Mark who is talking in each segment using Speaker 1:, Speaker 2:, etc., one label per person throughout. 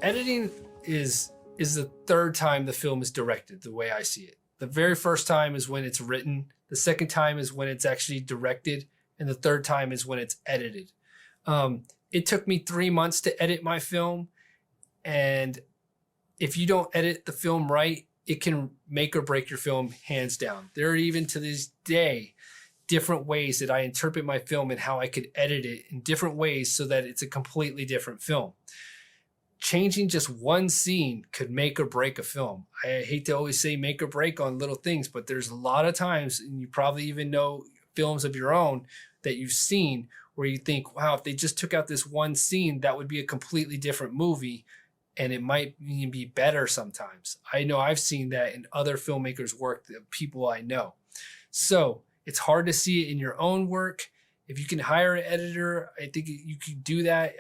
Speaker 1: editing is the third time the film is directed, the way I see it. The very first time is when it's written. The second time is when it's actually directed. And the third time is when it's edited. It took me 3 months to edit my film. And if you don't edit the film right, it can make or break your film, hands down. There are even to this day different ways that I interpret my film and how I could edit it in different ways so that it's a completely different film. Changing just one scene could make or break a film. I hate to always say make or break on little things, but there's a lot of times, and you probably even know films of your own that you've seen where you think, wow, if they just took out this one scene, that would be a completely different movie. And it might even be better sometimes. I know I've seen that in other filmmakers' work, the people I know. So it's hard to see it in your own work. If you can hire an editor, I think you could do that.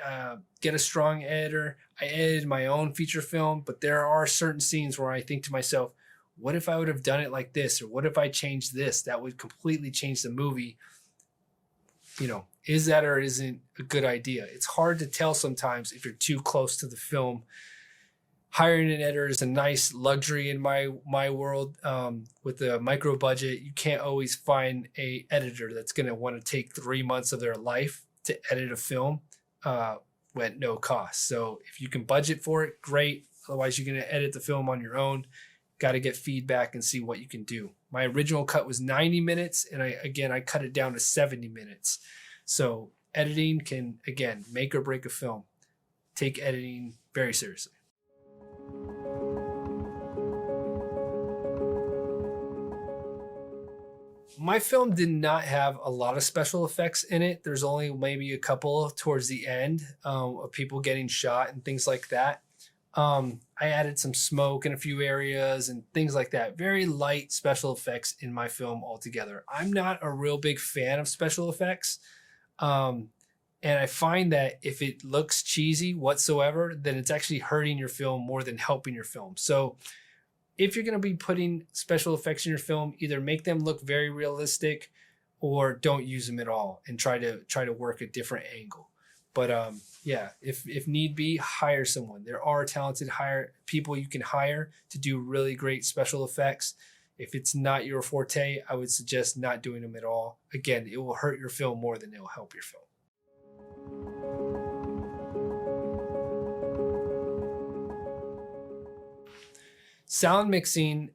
Speaker 1: Get a strong editor. I edited my own feature film, but there are certain scenes where I think to myself, what if I would have done it like this? Or what if I changed this? That would completely change the movie. You know, is that or isn't a good idea? It's hard to tell sometimes if you're too close to the film. Hiring an editor is a nice luxury in my world. With a micro budget, you can't always find a editor that's going to want to take 3 months of their life to edit a film at no cost. So if you can budget for it, great. Otherwise, you're going to edit the film on your own. Got to get feedback and see what you can do. My original cut was 90 minutes, and I cut it down to 70 minutes. So editing can, again, make or break a film. Take editing very seriously. My film did not have a lot of special effects in it. There's only maybe a couple towards the end of people getting shot and things like that. I added some smoke in a few areas and things like that. Very light special effects in my film altogether. I'm not a real big fan of special effects. And I find that if it looks cheesy whatsoever, then it's actually hurting your film more than helping your film. So if you're going to be putting special effects in your film, either make them look very realistic or don't use them at all and try to work a different angle. But yeah, if need be, hire someone. There are talented people you can hire to do really great special effects. If it's not your forte, I would suggest not doing them at all. Again, it will hurt your film more than it will help your film. Sound mixing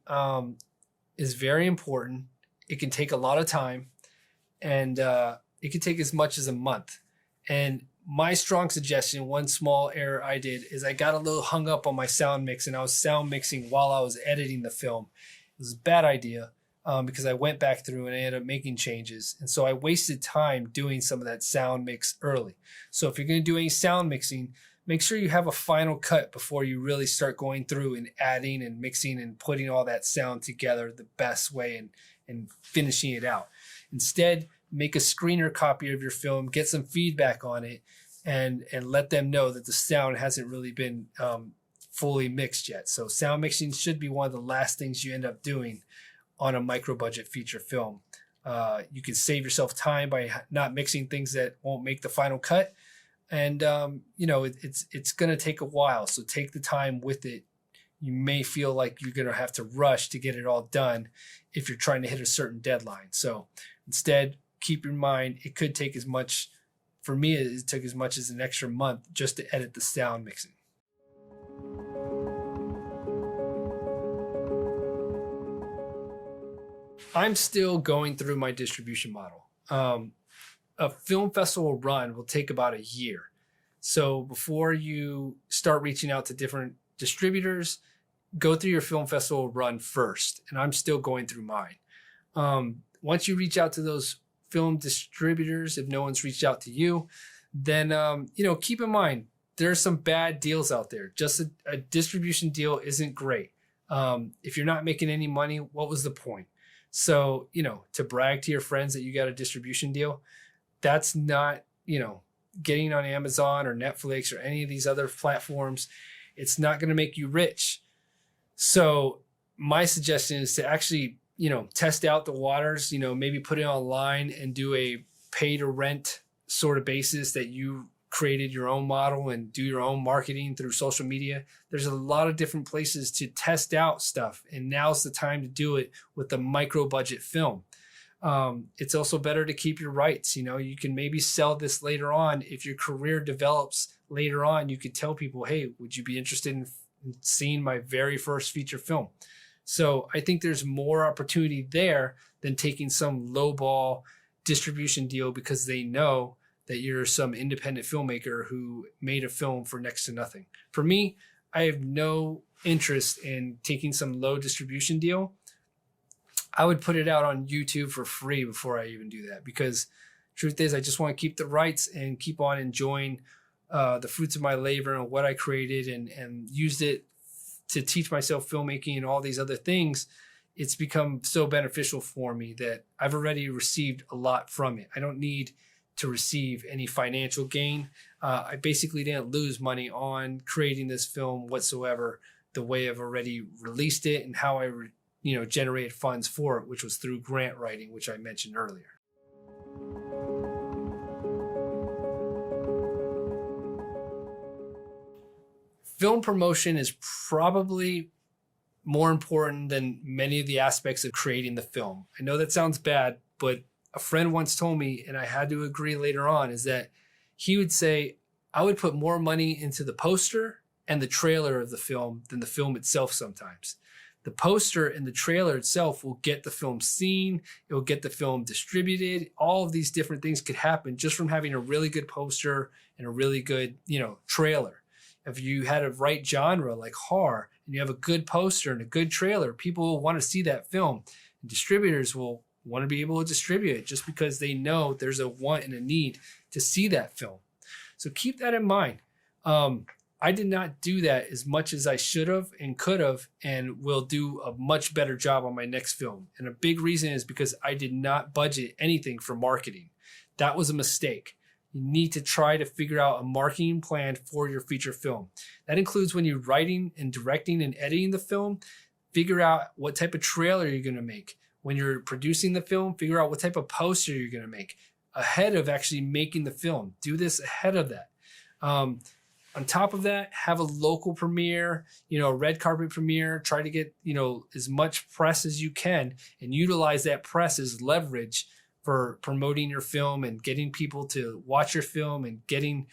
Speaker 1: is very important. It can take a lot of time, and it can take as much as a month. And my strong suggestion, one small error I did, is I got a little hung up on my sound mix, and I was sound mixing while I was editing the film. It was a bad idea because I went back through and I ended up making changes. And so I wasted time doing some of that sound mix early. So if you're going to do any sound mixing, make sure you have a final cut before you really start going through and adding and mixing and putting all that sound together the best way and finishing it out. Instead, make a screener copy of your film, get some feedback on it, and let them know that the sound hasn't really been fully mixed yet. So sound mixing should be one of the last things you end up doing on a micro budget feature film. You can save yourself time by not mixing things that won't make the final cut. And, you know, it's going to take a while. So take the time with it. You may feel like you're going to have to rush to get it all done if you're trying to hit a certain deadline. So instead, keep in mind, it could take as much, for me, it took as much as an extra month just to edit the sound mixing. I'm still going through my distribution model. A film festival run will take about a year. So before you start reaching out to different distributors, go through your film festival run first. And I'm still going through mine. Once you reach out to those film distributors, if no one's reached out to you, then, you know, keep in mind, there's some bad deals out there. Just a distribution deal isn't great. If you're not making any money, what was the point? So, you know, to brag to your friends that you got a distribution deal, that's not, you know, getting on Amazon or Netflix or any of these other platforms. It's not going to make you rich. So my suggestion is to actually, you know, test out the waters, you know, maybe put it online and do a pay to rent sort of basis that you created your own model and do your own marketing through social media. There's a lot of different places to test out stuff. And now's the time to do it with the micro budget film. It's also better to keep your rights. You know, you can maybe sell this later on. If your career develops later on, you could tell people, hey, would you be interested in seeing my very first feature film? So I think there's more opportunity there than taking some lowball distribution deal because they know that you're some independent filmmaker who made a film for next to nothing. For me, I have no interest in taking some low distribution deal. I would put it out on YouTube for free before I even do that, because truth is I just want to keep the rights and keep on enjoying the fruits of my labor and what I created and used it to teach myself filmmaking and all these other things. It's become so beneficial for me that I've already received a lot from it. I don't need to receive any financial gain. I basically didn't lose money on creating this film whatsoever, the way I've already released it and how I generated funds for it, which was through grant writing, which I mentioned earlier. Film promotion is probably more important than many of the aspects of creating the film. I know that sounds bad, but a friend once told me, and I had to agree later on, is that he would say, I would put more money into the poster and the trailer of the film than the film itself sometimes. The poster and the trailer itself will get the film seen, it will get the film distributed. All of these different things could happen just from having a really good poster and a really good, trailer. If you had a right genre like horror and you have a good poster and a good trailer, people will want to see that film. And distributors will want to be able to distribute it just because they know there's a want and a need to see that film. So keep that in mind. I did not do that as much as I should have and could have, and will do a much better job on my next film. And a big reason is because I did not budget anything for marketing. That was a mistake. You need to try to figure out a marketing plan for your feature film. That includes when you're writing and directing and editing the film, figure out what type of trailer you're going to make. When you're producing the film, figure out what type of poster you're going to make ahead of actually making the film. Do this ahead of that. On top of that, have a local premiere, a red carpet premiere. Try to get, as much press as you can and utilize that press as leverage for promoting your film and getting people to watch your film and getting,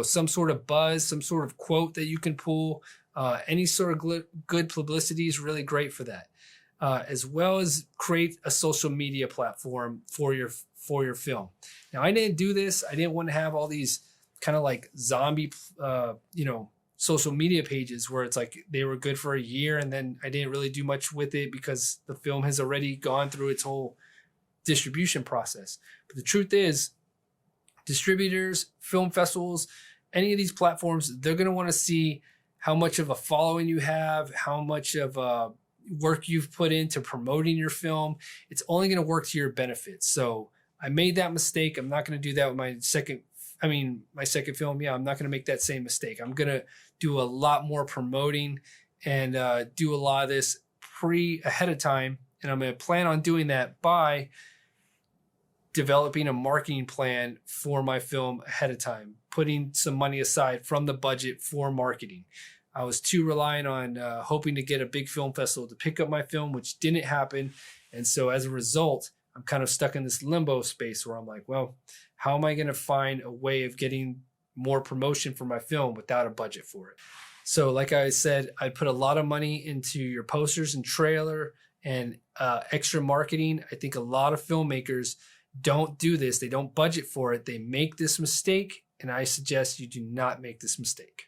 Speaker 1: some sort of buzz, some sort of quote that you can pull. Any sort of good publicity is really great for that. As well as create a social media platform for your film. Now, I didn't do this. I didn't want to have all these kind of like zombie, social media pages where it's like they were good for a year and then I didn't really do much with it because the film has already gone through its whole distribution process. But the truth is, distributors, film festivals, any of these platforms, they're going to want to see how much of a following you have, how much of a work you've put into promoting your film. It's only going to work to your benefit. So I made that mistake. I'm not going to do that with my second film. Yeah, I'm not going to make that same mistake. I'm going to do a lot more promoting and do a lot of this ahead of time. And I'm going to plan on doing that by developing a marketing plan for my film ahead of time, putting some money aside from the budget for marketing. I was too reliant on hoping to get a big film festival to pick up my film, which didn't happen. And so as a result, I'm kind of stuck in this limbo space where I'm like, well, how am I going to find a way of getting more promotion for my film without a budget for it? So like I said, I put a lot of money into your posters and trailer and extra marketing. I think a lot of filmmakers don't do this. They don't budget for it. They make this mistake. And I suggest you do not make this mistake.